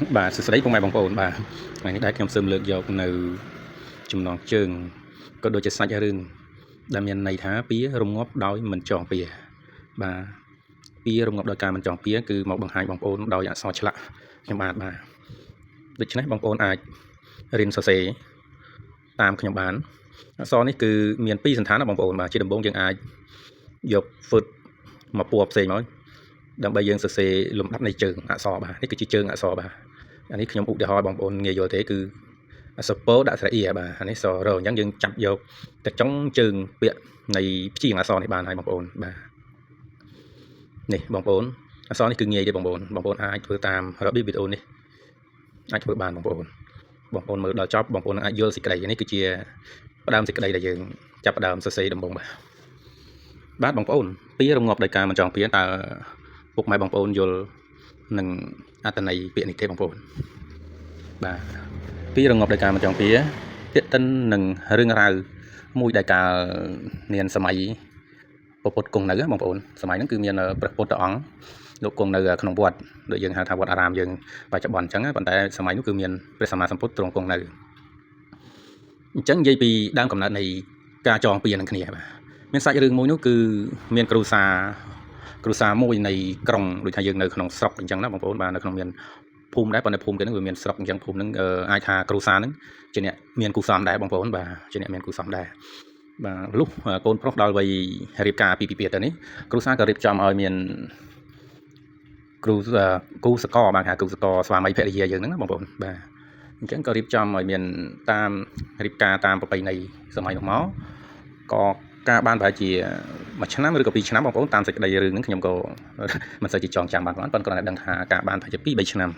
បាទសួស្តីពុកម៉ែបងប្អូនបាទថ្ងៃនេះដែរខ្ញុំសូមលើកយកនៅចំណងជើងក៏ដូចជាសាច់រឿងដែលមានន័យថាពារំងាប់ដោយមិនចងពាបាទពារំងាប់ដោយការមិនចងពាគឺមកបង្ហាញបងប្អូនដោយអក្សរឆ្លាក់ខ្ញុំបាទដូច្នេះបងប្អូនអាចរៀនសរសេរតាមខ្ញុំបានអក្សរនេះគឺមាន2សន្តានណាបងប្អូនបាទជាដំបូងយើងអាចយកហ្វឺតមកពណ៌ផ្សេងមកដើម្បីយើងសរសេរលំដាប់នៃជើងអក្សរបាទនេះគឺជាជើងអក្សរបាទអានេះខ្ញុំឧទាហរណ៍បងប្អូនងាយយល់ទេគឺសពោដាក់ស្រៈអ៊ីបាទអានេះសរអញ្ចឹងយើងចាប់យកតែចុងជើងពាក្យនៃព្យាង្គអក្សរនេះបានហើយបងប្អូនបាទនេះបងប្អូនអក្សរនេះគឺងាយទេបងប្អូនអាចធ្វើតាមរបៀបវីដេអូនេះអាចធ្វើបានបងប្អូនមើលដល់ចប់បងប្អូននឹងអាចយល់សេចក្តីនេះគឺជាផ្ដើមសេចក្តីដែលយើងចាប់ផ្ដើមសរសេរដំបូងបាទបងប្អូនពារំងាប់ដោយការមិនចងពាតើពុកម៉ែបងប្អូនយល់នឹងអត្ថន័យពាក្យនេះទេបងប្អូនបាទពារំងាប់ដោយការមិនចងពាទាក់ទិននឹងរឿងរ៉ាវមួយដែលកាលមានសម័យពុទ្ធគង់នៅបងប្អូនសម័យហ្នឹងគឺមានព្រះពុទ្ធអង្គលោកគង់នៅក្នុងវត្តដូចយើងហៅថាវត្តអារាមយើងបច្ចុប្បន្នអញ្ចឹងប៉ុន្តែសម័យនោះគឺមានព្រះសម្មាសម្ពុទ្ធទ្រង់គង់នៅអញ្ចឹងនិយាយពីដើមកំណើតនៃការចងពានឹងគ្នាបាទមានសាច់រឿងមួយនោះគឺមានគ្រួសារមួយនៃក្រុងដូចថាយើងនៅក្នុងស្រុកអញ្ចឹងណាបងប្អូនបាទនៅក្នុងមានភូមិដែរប៉ុន្តែភូមិគេហ្នឹងវាមានស្រុកអញ្ចឹងភូមិហ្នឹងអាចថាគ្រួសារហ្នឹងជាអ្នកមានគុសលដែរបងប្អូនបាទជាអ្នកមានគុសលដែរបាទលុះកូនប្រុសដល់វ័យរៀបការពីពីទៅនេះគ្រួសារក៏រៀបចំឲ្យមានគូសកលបាទហៅគូសកលស្វាមីភរិយាយើងហ្នឹងណាបងប្អូនបាទអញ្ចឹងក៏រៀបចំឲ្យមានតាមរៀបការតាមប្រពៃណីសម័យនោះមកក៏ការបានប្រហែលជាមួយឆ្នាំឬក៏2ឆ្នាំបងប្អូនតាមសេចក្តីរឿងហ្នឹងខ្ញុំក៏មិនសូវជាចងចាំបានប៉ុន្តែគ្រាន់តែដឹងថាការបានប្រហែលជា2 3ឆ្នាំ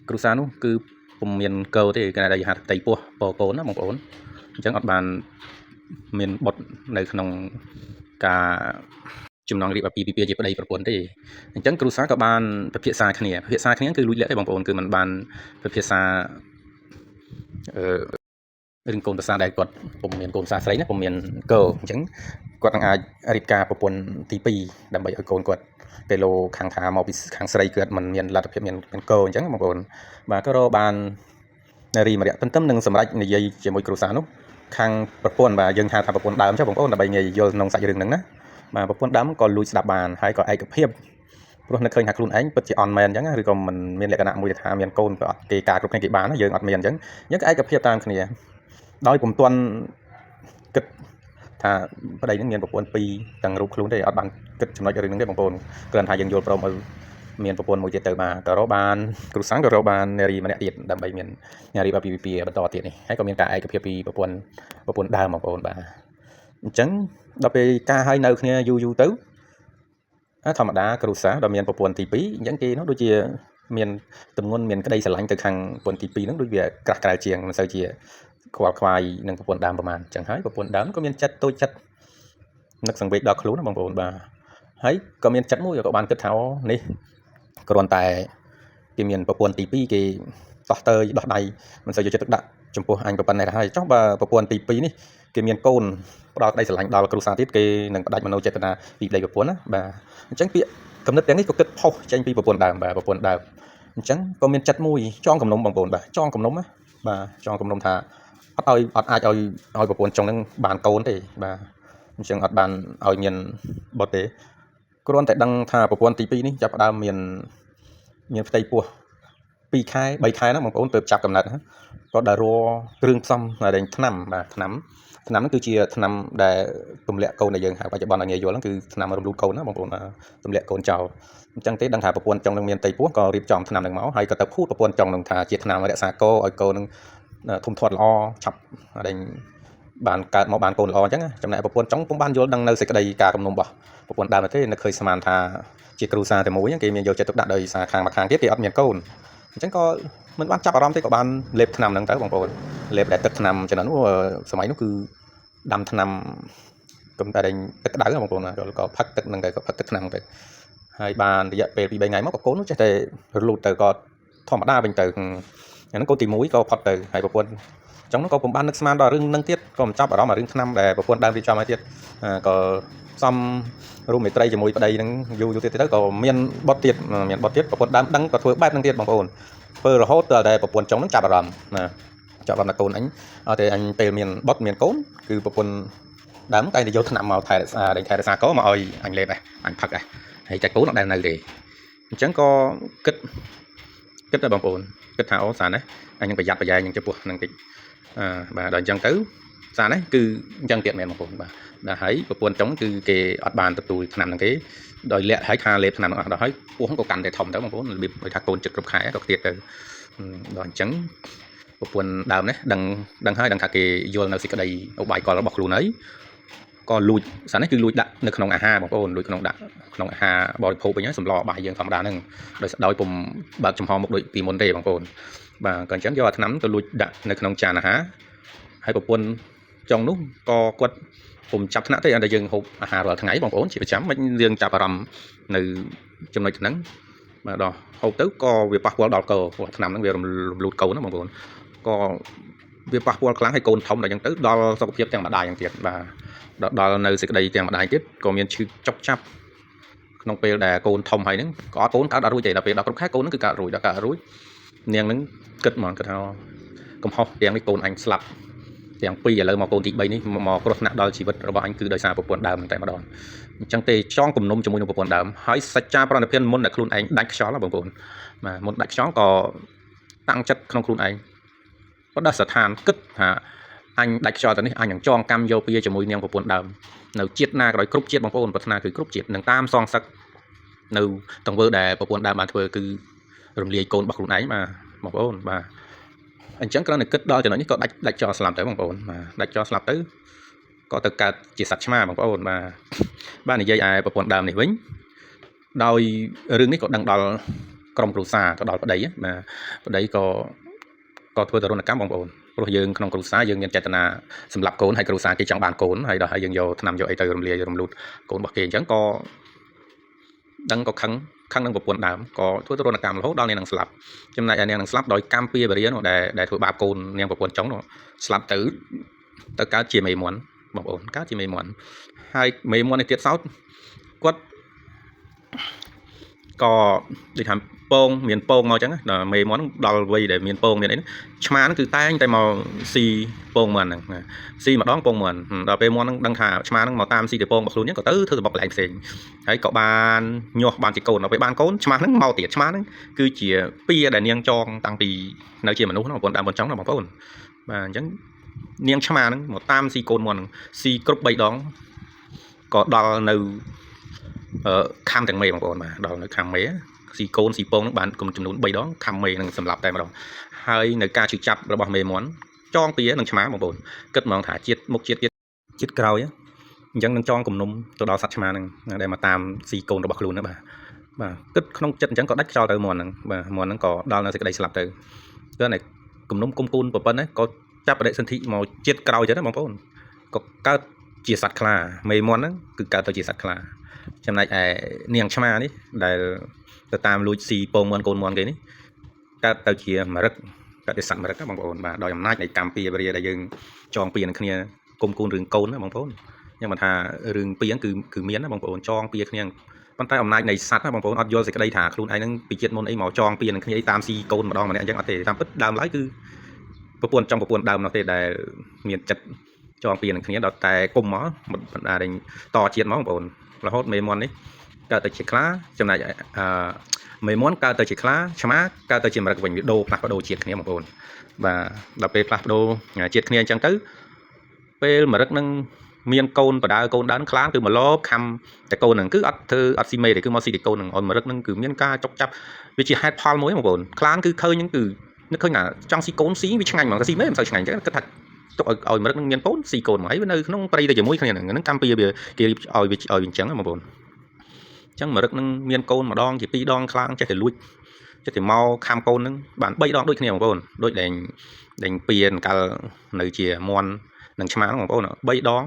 គ្រួសារនោះគឺពុំមានកោទេគេដែលហៅផ្ទៃពោះពកូនណាបងប្អូនអញ្ចឹងអត់បានមានបុត្រនៅក្នុងការចំណងរៀបអាពាហ៍ពិពាហ៍ជាប្តីប្រពន្ធទេអញ្ចឹងគ្រួសារក៏បានពិភាក្សាគ្នាគឺលួចលាក់ទេបងប្អូនគឺមិនបានពិភាក្សារឿងកូនប្រសាដែលគាត់ពុំមានកូនប្រសាស្រីណាពុំមានកោអញ្ចឹងគាត់នឹងអាចរៀបការប្រពន្ធទី2ដើម្បីឲ្យកូនគាត់ទៅលោខាងខាមកពីខាងស្រីគាត់មិនមានលទ្ធភាពមានកោអញ្ចឹងបងប្អូនបាទក៏រកបាននារីម្នាក់ទន្ទឹមនឹងសម្រាប់និយាយជាមួយគ្រួសារនោះខាងប្រពន្ធបាទយើងហៅថាប្រពន្ធដើមចុះបងប្អូនដើម្បីងាយយល់ក្នុងសាច់រឿងហ្នឹងណាបាទប្រពន្ធដើមក៏លួចស្ដាប់បានហើយក៏ឯកភាពព្រោះនឹកឃើញថាខ្លួនឯងពិតជាអន់មែនអញ្ចឹងឬក៏មិនមានលក្ខណៈមួយថាមានកូនក៏អត់គេការគ្រប់គ្នាគេបានយើងអត់មានអញ្ចឹងយើងក៏ឯកភាពតាមគ្នាដោយពុំទាន់គិតថាប្តីនឹងមានប្រពន្ធ2ទាំងរូបខ្លួនទេអត់បានគិតចំណុចរឿងហ្នឹងទេបងប្អូនគ្រាន់ថាយើងយល់ព្រមឲ្យមានប្រពន្ធមួយទៀតទៅបាទក៏រកបានគ្រូសាំងក៏រកបាននារីម្នាក់ទៀតដើម្បីមាននារីអាពាហ៍ពិពាហ៍បន្តទៀតនេះហើយក៏មានការឯកភាពពីប្រពន្ធដើមបងប្អូនបាទអញ្ចឹងដល់ពេលការឲ្យនៅគ្នាយូរទៅធម្មតាគ្រូសាដល់មានប្រពន្ធទី2អញ្ចឹងគេនោះដូចជាមានទម្ងន់មានក្តីស្រឡាញ់ទៅខាងប្រពន្ធទី2ហ្នឹងដូចវាក្រាស់ក្រែលជាងមិនសូវជាខ្វល់ខ្វាយនឹងប្រពន្ធដើមប្រហែលអញ្ចឹងហើយប្រពន្ធដើមក៏មានចិត្តតូចចិត្តនឹកសង្វេគដល់ខ្លួនណាបងប្អូនបាទហើយក៏មានចិត្តមួយក៏បានគិតថានេះគ្រាន់តែគេមានប្រពន្ធទី2គេតោះតើយដោះដៃមិនសូវយកចិត្តទុកដាក់ចំពោះអញប្រពន្ធនេះដែរហើយចុះបើប្រពន្ធទី2នេះគេមានកូនផ្ដល់ក្តីស្រឡាញ់ដល់គ្រួសារទៀតគេនឹងផ្ដាច់មនោចេតនាពីប្តីប្រពន្ធណាបាទអញ្ចឹងពាក្យកំណត់ទាំងនេះក៏គិតផុសចេញពីប្រពន្ធដើមបាទប្រពន្ធដើមអញ្ចឹងក៏មានចិត្តមួយចងគំនុំបងប្អូនបាទចងគំនុំណាបាទចងគំនុំថាអត់អាចឲ្យប្រពន្ធចុងហ្នឹងបានកូនទេបាទអញ្ចឹងអត់បានឲ្យមានបុត្រទេគ្រាន់តែដឹងថាប្រពន្ធទី2នេះចាប់ផ្ដើមមានផ្ទៃពោះ2ខែ3ខែណាបងប្អូនទើបចាប់កំណត់ក៏ដល់រគ្រឿងផ្សំដែលថ្នាំបាទថ្នាំហ្នឹងគឺជាថ្នាំដែលទម្លាក់កូនដែលយើងហៅបច្ចុប្បន្នឲ្យងាយយល់ហ្នឹងគឺថ្នាំរំលូតកូនណាបងប្អូនទម្លាក់កូនចោលអញ្ចឹងទេដឹងថាប្រពន្ធចុងនឹងមានផ្ទៃពោះក៏រៀបចំថ្នាំហ្នឹងមកហើយក៏ទៅភូតប្រពន្ធចុងនឹងថាជាថ្នាំរក្សាកោឲ្យកូននឹងធំធាត់ល្អឆាប់ដែលបានកើតមកបានកូនល្អអញ្ចឹងចំណែកប្រពន្ធចុងពុំបានយល់ដឹងនៅសេចក្តីការគំនុំរបស់ប្រពន្ធដើមទេនឹកឃើញស្មានថាជាគ្រូសាតែមួយគេមានយកចិត្តទុកដាក់ដោយសារខាងមកខាងទៀតគេអត់មានកូនអញ្ចឹងក៏មិនបានចាប់អារម្មណ៍ទេក៏បានលេបថ្នាំហ្នឹងទៅបងប្អូនលេបតែទឹកថ្នាំចំណនោះសម័យនោះគឺដាំថ្នាំកុំតែទឹកក្តៅបងប្អូនក៏ផឹកទឹកហ្នឹងទៅក៏ផឹកទឹកថ្នាំទៅហើយបានរយៈពេល2 3ថ្ងៃមកក៏កូននោះចេះតែរលូតទៅក៏ធម្មតាវិញទៅអាហ្នឹងកូនទី1ក៏ផុតទៅហើយប្រពន្ធអញ្ចឹងក៏ពុំបាននឹកស្មានដល់រឿងហ្នឹងទៀតក៏មិនចាប់អារម្មណ៍រឿងថ្នាំដែលប្រពន្ធដើមរៀបចំឲ្យទៀតក៏សំរួមមេត្រីជាមួយប្តីហ្នឹងយូរទៀតទៅក៏មានបុត្រទៀតប្រពន្ធដើមដឹងក៏ធ្វើបែបហ្នឹងទៀតបងប្អូន ធ្វើរហូតដល់តែប្រពន្ធចុងហ្នឹងចាប់អារម្មណ៍ណាចាប់អារម្មណ៍ដល់កូនអញអត់ទេអញពេលមានបុតមានកូនគឺប្រពន្ធដើមតែយកថ្នាំមកថែរក្សាកូនមកឲ្យអញលេបអញផឹកហើយតែកូនអត់ដែលនៅទេអញ្ចឹងក៏គិតដល់បងប្អូនគិតថាអូសារណាអញនឹងប្រយ័ត្នប្រយែងនឹងចំពោះនឹងតិចបាទដល់អញ្ចឹងទៅសារណាគឺអញ្ចឹងទៀតមែនបងប្អូនបាទដល់ហើយប្រពន្ធចុងគឺគេអត់បានទទួលថ្នាំហ្នឹងគេដោយលាក់ហើយខាលេបថ្នាំហ្នឹងអស់ដល់ហើយពោះក៏កាន់តែធំទៅបងប្អូនរបៀបថាកូនចិត្តគ្រប់ខែក៏ទៀតទៅដល់អញ្ចឹងប្រពន្ធដើមនេះដឹងហើយដឹងថាគេយល់នៅសេចក្តីឧបាយកលរបស់ខ្លួនហើយក៏លួចសារនេះគឺលួចដាក់នៅក្នុងអាហារបងប្អូនលួចដាក់ក្នុងអាហារបរិភោគវិញហើយសម្លបាយយើងធម្មតាហ្នឹងដោយពុំបើកចំហមុខដូចពីមុនទេបងប្អូនបាទក៏អញ្ចឹងយកអាថ្នាំទៅលួចដាក់នៅក្នុងចានអាហារហើយប្រពន្ធចុងនោះក៏គាត់ពុំចាប់ថ្នាក់ទេអត់តែយើងហូបអាហាររាល់ថ្ងៃបងប្អូនជាប្រចាំមិនយើងចាប់អារម្មណ៍នៅចំណុចហ្នឹងបាទដល់ហូបទៅក៏វាប៉ះពាល់ដល់កោថ្នាំហ្នឹងវារំលូតកូនណាបងប្អូនក៏វាប៉ះពាល់ខ្លាំងឲ្យកូនធំដល់អញ្ចឹងទៅដល់សុខភាពទាំងម្ដាយយ៉ាងទៀតបាទដល់នៅសេចក្តីទាំងម្ដាយទៀតក៏មានឈឺចុកចាប់ក្នុងពេលដែលកូនធំហើយហ្នឹងក៏អត់កូនកើតអត់រួចទេដល់ពេលដល់គ្រប់ខែកូនហ្នឹងគឺកើតរួចដល់កើតរួចនាងហ្នឹងគិតហ្មងគាត់ថាកំហុសទាំងនេះកូនអញស្លាប់ទាំងពីរឥឡូវមកកូនទី3នេះមកគ្រោះថ្នាក់ដល់ជីវិតរបស់អញគឺដោយសារប្រពន្ធដើមតែម្ដងអញ្ចឹងទេចងគំនុំជាមួយនឹងប្រពន្ធដើមហើយសច្ចាប្រណិធានមុនតែខ្លួនឯងដាច់ខ្យល់បងប្អូនបាទមុនដាច់ខ្យល់ក៏តាំងចិត្តក្នុងខ្លួនឯងបដិស្ថានគិតថាអញដាច់ខ្យល់ទៅនេះអញនឹងចងកម្មយកពីជាមួយនាងប្រពន្ធដើមនៅជាតិណាក៏ដោយគ្រប់ជាតិបងប្អូនប្រាថ្នាគឺគ្រប់ជាតិនឹងតាមសងសឹកនៅទង្វើដែលប្រពន្ធដើមបានធ្វើគឺរំលាយកូនរបស់ខ្លួនឯងបាទបងប្អូនបាទអញ្ចឹងគ្រាន់តែគិតដល់ចំណុចនេះក៏ដាច់ចោលស្លាប់ទៅបងប្អូនបាទដាច់ចោលស្លាប់ទៅក៏ទៅកើតជាសត្វឆ្មាបងប្អូនបាទនិយាយឯប្រពន្ធដើមនេះវិញដោយរឿងនេះក៏ដឹងដល់ក្រុមគ្រួសារក៏ដល់ប្តីបាទប្តីក៏ធ្វើទរណកម្មបងប្អូនព្រោះយើងក្នុងគ្រួសារយើងមានចេតនាសម្រាប់កូនហើយគ្រួសារគេចង់បានកូនហើយដល់ហើយយើងយកថ្នាំយកអីទៅរំលាយរំលូតកូនរបស់គេអញ្ចឹងក៏ដឹងក៏ខឹងនឹងប្រពន្ធដើមក៏ធ្វើទរណកម្មរហូតដល់នាងនឹងស្លាប់ចំណែកឯនាងនឹងស្លាប់ដោយកម្មពៀបរិយានោះដែលធ្វើបាបកូននាងប្រពន្ធចុងនោះស្លាប់ទៅកើតជាមេមន់បងប្អូនកើតជាមេមន់ហើយមេមន់នេះទៀតសោតគាត់ក៏ដូចថាពងមានពងមកអញ្ចឹងដល់មេមន់ដល់វ័យដែលមានពងមានអីឆ្មាគឺតែងតែមកស៊ីពងមន់ហ្នឹងស៊ីម្ដងពងមន់ដល់ពេលមន់ហ្នឹងដឹងថាឆ្មាហ្នឹងមកតាមស៊ីតែពងរបស់ខ្លួនហ្នឹងក៏ទៅធ្វើសបុកកន្លែងផ្សេងហើយក៏បានញាស់បានជាកូនដល់ពេលបានកូនឆ្មាហ្នឹងមកទៀតឆ្មាហ្នឹងគឺជាពៀដែលនាងចងតាំងពីនៅជាមនុស្សហ្នឹងបងប្អូនដើមបងចង់ណាបងប្អូនបាទអញ្ចឹងនាងឆ្មាហ្នឹងមកតាមស៊ីកូនមន់ហ្នឹងស៊ីគ្រប់3ដងក៏ដល់នៅខំទាំងមេបងប្អូនបាទដល់នៅខំមេស៊ីកូនស៊ីពងនឹងបានចំនួន3ដងខំមេនឹងសម្លាប់តែម្ដងហើយនៅការជិះចាប់របស់មេមន់ចងពៀនឹងឆ្មាបងប្អូនគិតមកថាជាតិមុខជាតិក្រោយអញ្ចឹងនឹងចងគំនុំទៅដល់សត្វឆ្មានឹងដែលមកតាមស៊ីកូនរបស់ខ្លួនហ្នឹងបាទគិតក្នុងចិត្តអញ្ចឹងក៏ដាច់ចោលទៅមន់ហ្នឹងបាទមន់ហ្នឹងក៏ដល់នៅសេចក្តីស្លាប់ទៅគឺតែគំនុំគុំគូនប្រពន្ធហ្នឹងក៏ចាប់បដិសន្ធិមកជាតិក្រោយទៅណាបងប្អូនក៏កើតជាសត្វខ្លាមេមន់ហ្នឹងគឺកើតទៅជាសត្វខ្លាចំណែកឯនាងឆ្មានេះដែលទៅតាមលួចស៊ីពងមន់កូនមន់គេនេះកើតទៅជាមរឹកកើតជាសត្វមរឹកណាបងប្អូនបាទដោយអំណាចនៃកម្មពីរាដែលយើងចងពីនឹងគ្នាគុំគូនរឿងកូនណាបងប្អូនខ្ញុំមិនថារឿងពីហ្នឹងគឺមានណាបងប្អូនចងពីគ្នាប៉ុន្តែអំណាចនៃសត្វណាបងប្អូនអត់យល់សេចក្តីថាខ្លួនឯងហ្នឹងពីជាតិមុនអីមកចងពីនឹងគ្នាអីតាមស៊ីកូនម្ដងម្នាក់អញ្ចឹងអត់ទេតាមពិតដើមឡើយគឺប្រពន្ធដើមនោះទេដែលមានចិត្តចងពីនឹងគ្នាដល់តែគុំមកបណ្ដាតជាតិមកបងប្អូនរហូតមេមន់នេះកើតទៅជាខ្លាចំណែកមេមន់កើតទៅជាខ្លាឆ្មាកើតទៅជាមរឹកវិញវាដូរផ្លាស់ប្ដូរជាតិគ្នាបងប្អូនបាទដល់ពេលផ្លាស់ប្ដូរជាតិគ្នាអញ្ចឹងទៅពេលមរឹកនឹងមានកូនបដៅកូនដើនខ្លាគឺមកលបខំតែកូនហ្នឹងគឺអត់ស៊ីមេទេគឺមកស៊ីតែកូនហ្នឹងឲ្យមរឹកហ្នឹងគឺមានការចុកចាប់វាជាហេតុផលមួយបងប្អូនខ្លាគឺឃើញហ្នឹងគឺនឹកឃើញថាចង់ស៊ីកូនស៊ីវាឆ្ងាញ់ហ្មងតែស៊ីមេមិនសូវឆ្ងាញ់អញ្ចឹងគិតថាទុកឲ្យមរឹកនឹងមានកូនស៊ីកូនមកហើយនៅក្នុងព្រៃទៅជាមួយគ្នាហ្នឹងកម្មពីវាគេរៀបឲ្យវាអញ្ចឹងបងប្អូនអញ្ចឹងមរឹកនឹងមានកូនម្ដងជា2ដងខ្លាំងចេះតែលួចចេះតែមកខំកូននឹងបាន3ដងដូចគ្នាបងប្អូនដូចដែលពៀនកាលនៅជាមន់នឹងឆ្មាបងប្អូន3ដង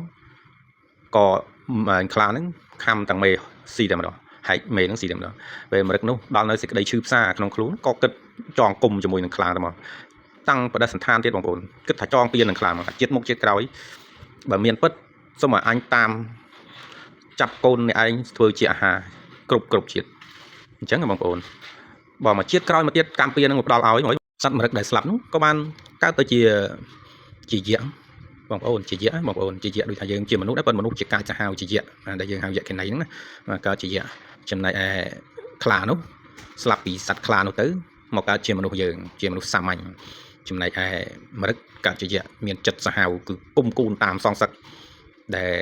ក៏ខ្លានឹងខំទាំងមេស៊ីតែម្ដងហែកមេនឹងស៊ីតែម្ដងពេលមរឹកនោះដល់នៅសេចក្តីឈឺផ្សាក្នុងខ្លួនក៏គិតចងគុំជាមួយនឹងខ្លាទៅមកតាំងបដិសន្តានទៀតបងប្អូនគិតថាចងពៀននឹងខ្លាមកជាតិមុខជាតិក្រោយបើមានពិតសូមឲ្យអញតាមចាប់កូននេះឯងធ្វើជាអាហារគ្រប់ជាតិអញ្ចឹងបងប្អូន បើមកជាតិក្រោយមកទៀតកម្ពុជានឹងមកផ្ដល់ឲ្យសត្វមរឹកដែលស្លាប់នោះក៏បានកើតទៅជាយៈបងប្អូនជាយៈដូចថាយើងជាមនុស្សដែរប៉ុន្តែមនុស្សជាកាចសាហាវជាយៈដែលយើងហៅយៈខេណីហ្នឹងណាកើតជាយៈចំណែកឯខ្លានោះស្លាប់ពីសត្វខ្លានោះទៅមកកើតជាមនុស្សយើងជាមនុស្សសាមញ្ញចំណែកឯមរឹកកើតជាយៈមានចិត្តសាហាវគឺគុំគូនតាមសងសឹកដែល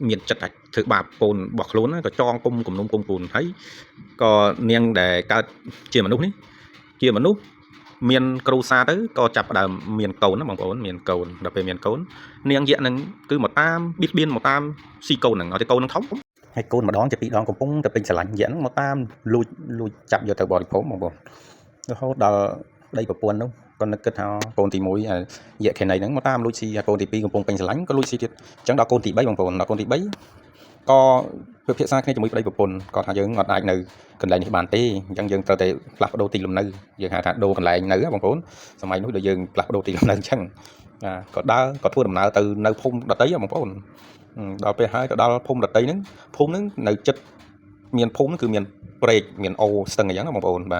មានចិត្តអាចធ្វើបាបកូនរបស់ខ្លួនក៏ចងគុំគំនុំគុំគូនហើយក៏នាងដែលកើតជាមនុស្សនេះជាមនុស្សមានគ្រូសាទៅក៏ចាប់ផ្ដើមមានកូនណាបងប្អូនមានកូនដល់ពេលមានកូននាងយៈនឹងគឺមកតាមបៀតបៀនមកតាមស៊ីកូនហ្នឹងឲ្យតែកូនហ្នឹងធំហើយកូនម្ដងជាពីរដងកំពុងតែពេញស្រឡាញ់យៈហ្នឹងមកតាមលួចចាប់យកទៅបរិភោគបងប្អូនរហូតដល់ដីប្រពន្ធនោះក៏នឹកគិតថាកូនទី1យៈខេណីហ្នឹងមកតាមលួចស៊ីកូនទី2កំពុងពេញស្រឡាញ់ក៏លួចស៊ីទៀតអញ្ចឹងដល់កូនទី3បងប្អូនដល់កូនទី3ក៏ពិភាក្សាគ្នាជាមួយប្តីប្រពន្ធគាត់ថាយើងអត់អាចនៅកន្លែងនេះបានទេអញ្ចឹងយើងត្រូវតែផ្លាស់ប្ដូរទីលំនៅយើងហៅថាដូរកន្លែងនៅបងប្អូនសម័យនោះដូចយើងផ្លាស់ប្ដូរទីលំនៅអញ្ចឹងក៏ធ្វើដំណើរទៅនៅភូមិដតីបងប្អូនដល់ពេលហើយទៅដល់ភូមិដតីហ្នឹងភូមិហ្នឹងនៅចិត្តមានភូមិគឺមានព្រែកមានអូស្ទឹងអញ្ចឹងបងប្អូនបាទ